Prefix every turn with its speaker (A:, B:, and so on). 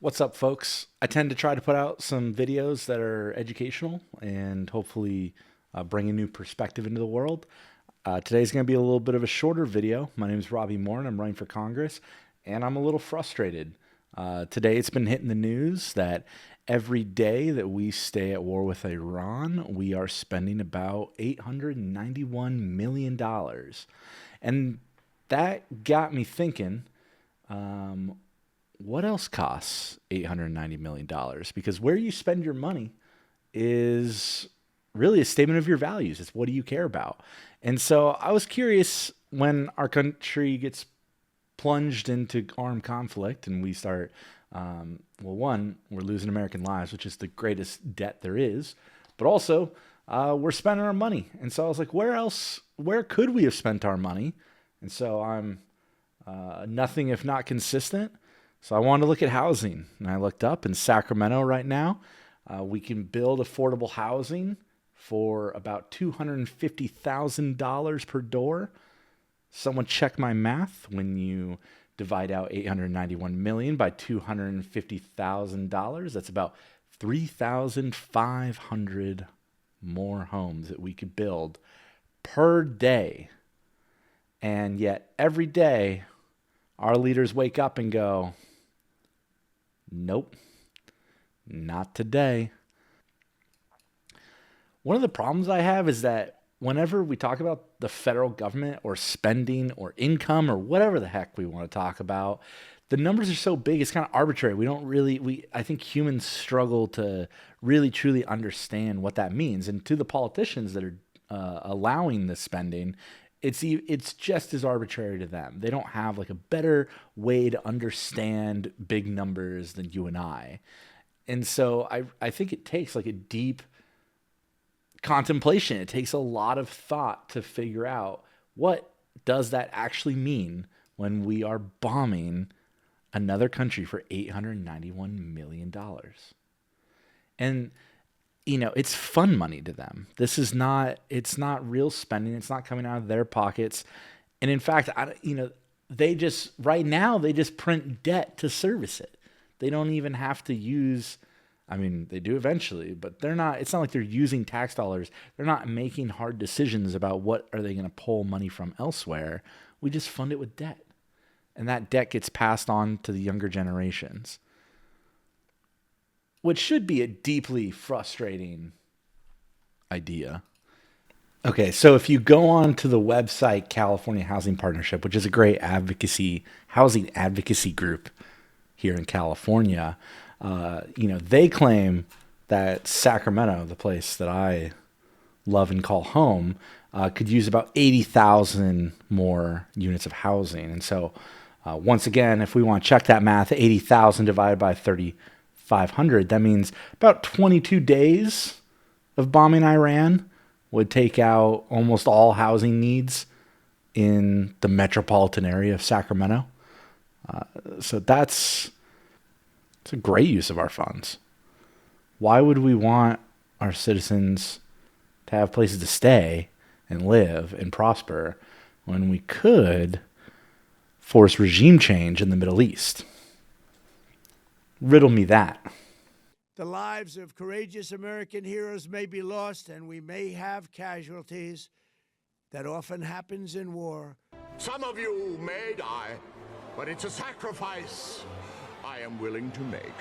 A: What's up, folks? I tend to try to put out some videos that are educational and hopefully bring a new perspective into the world. Today's going to be a little bit of a shorter video. My name is Robbie Moore, and I'm running for Congress, and I'm a little frustrated. Today, it's been hitting the news that every day that we stay at war with Iran, we are spending about $891 million. And that got me thinking, what else costs $890 million? Because where you spend your money is really a statement of your values. It's what do you care about? And so I was curious, when our country gets plunged into armed conflict and we start, one, we're losing American lives, which is the greatest debt there is, but also we're spending our money. And so I was like, where could we have spent our money? And so I'm nothing if not consistent. So I wanted to look at housing, and I looked up in Sacramento right now. We can build affordable housing for about $250,000 per door. Someone check my math. When you divide out 891 million by $250,000, that's about 3,500 more homes that we could build per day. And yet every day our leaders wake up and go, nope, not today. One of the problems I have is that whenever we talk about the federal government or spending or income or whatever the heck we want to talk about, the numbers are so big, it's kind of arbitrary. I think humans struggle to really truly understand what that means. And to the politicians that are allowing the spending, it's just as arbitrary to them. They don't have like a better way to understand big numbers than you and I. And so I think it takes like a deep contemplation. It takes a lot of thought to figure out, what does that actually mean when we are bombing another country for $891 million? And it's fun money to them. It's not real spending. It's not coming out of their pockets. And in fact, they just print debt to service it. They don't even have to use, they do eventually, but it's not like they're using tax dollars. They're not making hard decisions about what are they going to pull money from elsewhere. We just fund it with debt. And that debt gets passed on to the younger generations, which should be a deeply frustrating idea. Okay, so if you go on to the website California Housing Partnership, which is a great housing advocacy group here in California, they claim that Sacramento, the place that I love and call home, could use about 80,000 more units of housing. And so once again, if we want to check that math, 80,000 divided by 3,500, that means about 22 days of bombing Iran would take out almost all housing needs in the metropolitan area of Sacramento. So it's a great use of our funds. Why would we want our citizens to have places to stay and live and prosper when we could force regime change in the Middle East? Riddle me that.
B: The lives of courageous American heroes may be lost, and we may have casualties. That often happens in war.
C: Some of you may die, but it's a sacrifice I am willing to make.